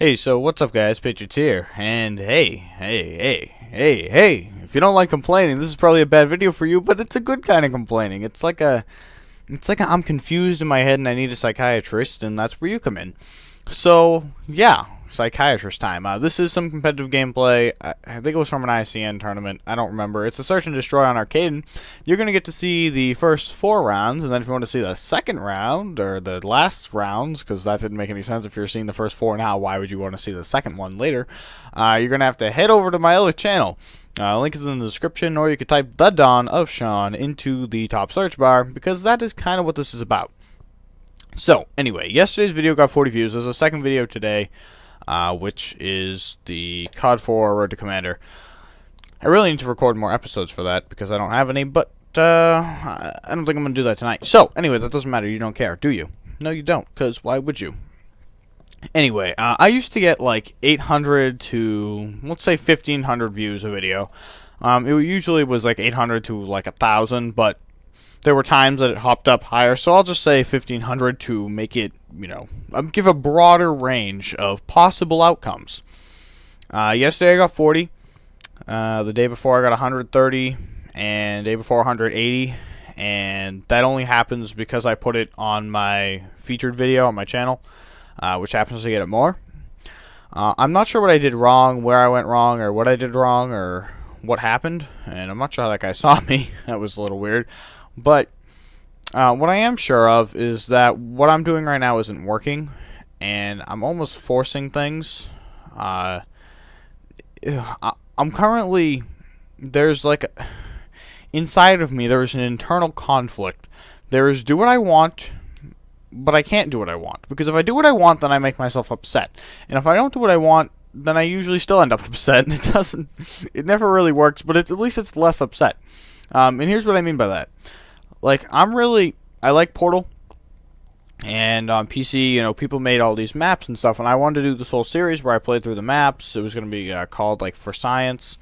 Hey, so what's up guys, Patriots here, and hey, if you don't like complaining, this is probably a bad video for you, but it's a good kind of complaining. It's like I'm confused in my head and I need a psychiatrist, and that's where you come in. So, yeah, psychiatrist time. This is some competitive gameplay. I think it was from an ICN tournament. I don't remember. It's a search and destroy on arcade. You're going to get to see the first 4 rounds, and then if you want to see the second round, or the last rounds, because that didn't make any sense. If you're seeing the first 4 now, why would you want to see the second one later? You're going to have to head over to my other channel. Link is in the description, or you could type The Dawn of Sean into the top search bar, because that is kind of what this is about. So, anyway, yesterday's video got 40 views. There's a second video today, which is the COD 4 Road to Commander. I really need to record more episodes for that, because I don't have any, but I don't think I'm going to do that tonight. So, anyway, that doesn't matter. You don't care, do you? No, you don't, because why would you? Anyway, I used to get like 800 to, let's say, 1,500 views a video. It usually was like 800 to like 1,000, but there were times that it hopped up higher, so I'll just say 1,500 to make it, you know, give a broader range of possible outcomes. Yesterday I got 40. The day before I got 130, and the day before 180, and that only happens because I put it on my featured video on my channel, which happens to get it more. I'm not sure what I did wrong, where I went wrong, or what I did wrong, or what happened, and I'm not sure how that guy saw me. That was a little weird. But what I am sure of is that what I'm doing right now isn't working, and I'm almost forcing things. I'm currently, there's like, inside of me, there's an internal conflict. There is do what I want, but I can't do what I want. Because if I do what I want, then I make myself upset. And if I don't do what I want, then I usually still end up upset. And it never really works, but at least it's less upset. And here's what I mean by that. Like, I like Portal, and on PC, you know, people made all these maps and stuff, and I wanted to do this whole series where I played through the maps. It was going to be called, like, For Science,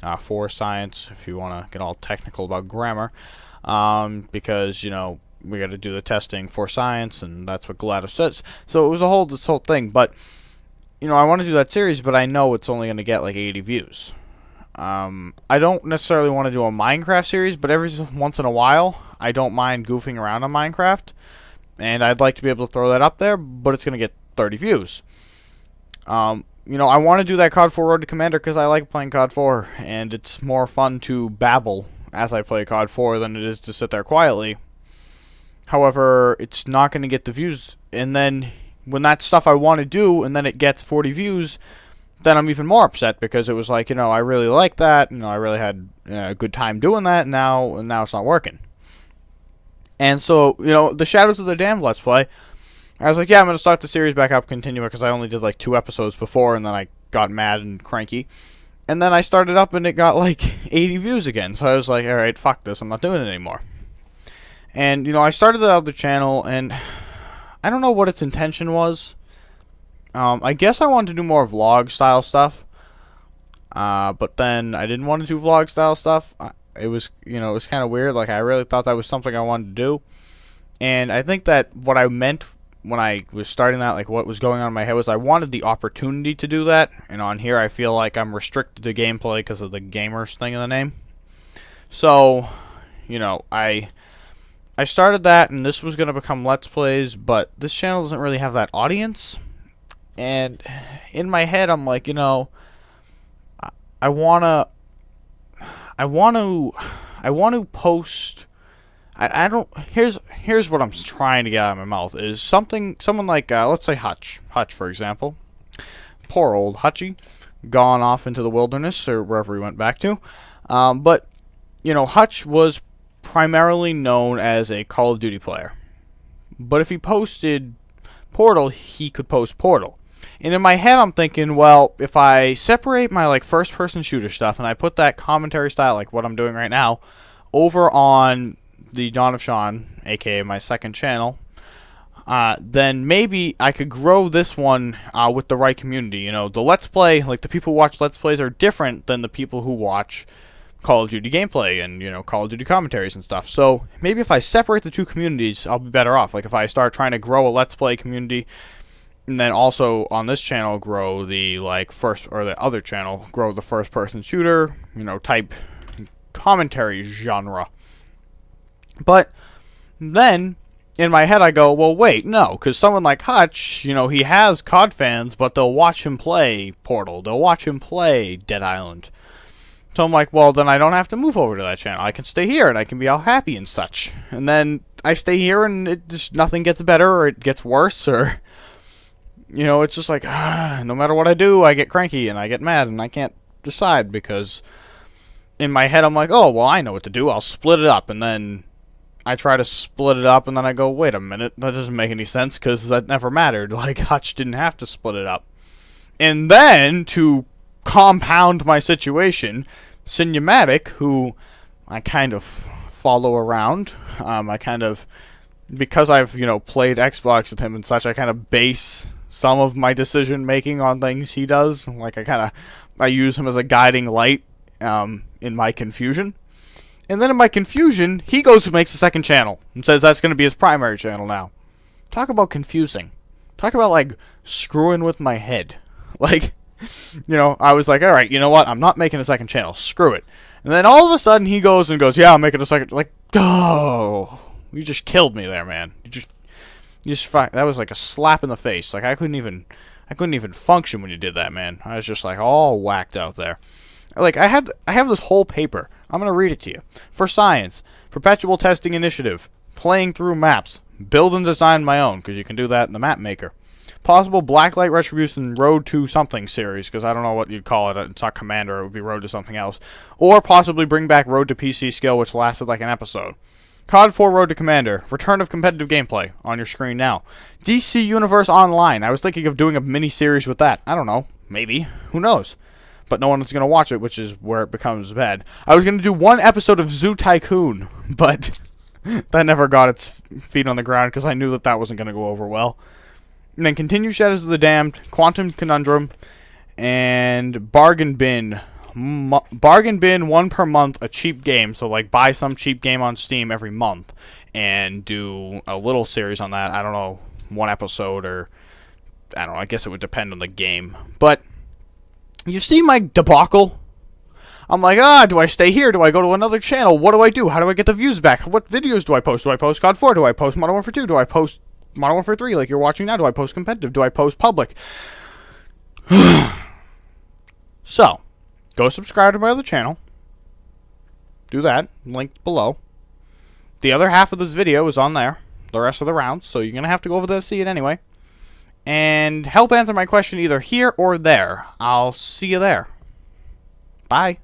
if you want to get all technical about grammar, because, you know, we got to do the testing for science, and that's what Gladys says. So it was this whole thing, but, you know, I want to do that series, but I know it's only going to get, like, 80 views. I don't necessarily want to do a Minecraft series, but every once in a while, I don't mind goofing around on Minecraft, and I'd like to be able to throw that up there, but it's going to get 30 views. You know, I want to do that COD 4 Road to Commander because I like playing COD 4, and it's more fun to babble as I play COD 4 than it is to sit there quietly. However, it's not going to get the views, and then when that's stuff I want to do, and then it gets 40 views, then I'm even more upset because it was like, you know, I really like that, you know, I really had a good time doing that, and now it's not working. And so, you know, the Shadows of the Damned Let's Play, I was like, yeah, I'm going to start the series back up, continue it, because I only did like 2 episodes before, and then I got mad and cranky. And then I started up, and it got like 80 views again, so I was like, alright, fuck this, I'm not doing it anymore. And, you know, I started the other channel, and I don't know what its intention was. I guess I wanted to do more vlog-style stuff, but then I didn't want to do vlog-style stuff. It was, you know, it was kind of weird. Like, I really thought that was something I wanted to do, and I think that what I meant when I was starting that, like, what was going on in my head was I wanted the opportunity to do that, and on here I feel like I'm restricted to gameplay because of the gamers thing in the name. So, you know, I started that, and this was going to become Let's Plays, but this channel doesn't really have that audience. And in my head, I'm like, you know, I wanna post. I don't. Here's what I'm trying to get out of my mouth is someone like let's say Hutch, for example. Poor old Hutchie, gone off into the wilderness or wherever he went back to. But you know, Hutch was primarily known as a Call of Duty player. But if he posted Portal, he could post Portal. And in my head, I'm thinking, well, if I separate my, like, first-person shooter stuff and I put that commentary style, like what I'm doing right now, over on the Dawn of Sean, aka my second channel, then maybe I could grow this one with the right community. You know, the Let's Play, like, the people who watch Let's Plays are different than the people who watch Call of Duty gameplay and, you know, Call of Duty commentaries and stuff. So maybe if I separate the two communities, I'll be better off. Like, if I start trying to grow a Let's Play community And then also on this channel grow the first, or the other channel grow the first person shooter, type commentary genre. But then in my head I go, well, wait, no, because someone like Hutch, he has COD fans, but they'll watch him play Portal, they'll watch him play Dead Island. So I'm like, well, then I don't have to move over to that channel. I can stay here and I can be all happy and such. And then I stay here and it just nothing gets better, or it gets worse, or it's just like, no matter what I do, I get cranky and I get mad and I can't decide, because in my head I'm like, oh, well, I know what to do. I'll split it up. And then I try to split it up and then I go, wait a minute, that doesn't make any sense, because that never mattered. Like, Hutch didn't have to split it up. And then, to compound my situation, Cinematic, who I kind of follow around, because I've, played Xbox with him and such, I kind of base some of my decision making on things he does. Like, I use him as a guiding light in my confusion. And then in my confusion, he goes and makes a second channel and says that's going to be his primary channel now. Talk about confusing. Talk about, screwing with my head. I was like, alright, you know what? I'm not making a second channel. Screw it. And then all of a sudden, he goes, yeah, I'm making a second. Go! You just killed me there, man. That was like a slap in the face. I couldn't even function when you did that, man. I was just all whacked out there. I have this whole paper. I'm going to read it to you. For science, perpetual testing initiative, playing through maps, build and design my own, because you can do that in the map maker. Possible Blacklight Retribution Road to something series, because I don't know what you'd call it. It's not Commander, it would be Road to something else. Or possibly bring back Road to PC skill, which lasted like an episode. COD 4 Road to Commander, return of competitive gameplay, on your screen now. DC Universe Online, I was thinking of doing a mini-series with that. I don't know, maybe, who knows? But no one's going to watch it, which is where it becomes bad. I was going to do one episode of Zoo Tycoon, but that never got its feet on the ground, because I knew that wasn't going to go over well. And then continue Shadows of the Damned, Quantum Conundrum, and Bargain Bin. Bargain Bin, 1 per month, a cheap game. So, buy some cheap game on Steam every month and do a little series on that. I don't know, 1 episode, or I don't know, I guess it would depend on the game. But you see my debacle? I'm like, do I stay here? Do I go to another channel? What do I do? How do I get the views back? What videos do I post? Do I post COD 4? Do I post Modern Warfare 2? Do I post Modern Warfare 3 like you're watching now? Do I post competitive? Do I post public? So, go subscribe to my other channel. Do that. Linked below. The other half of this video is on there. The rest of the rounds. So you're going to have to go over there to see it anyway. And help answer my question either here or there. I'll see you there. Bye.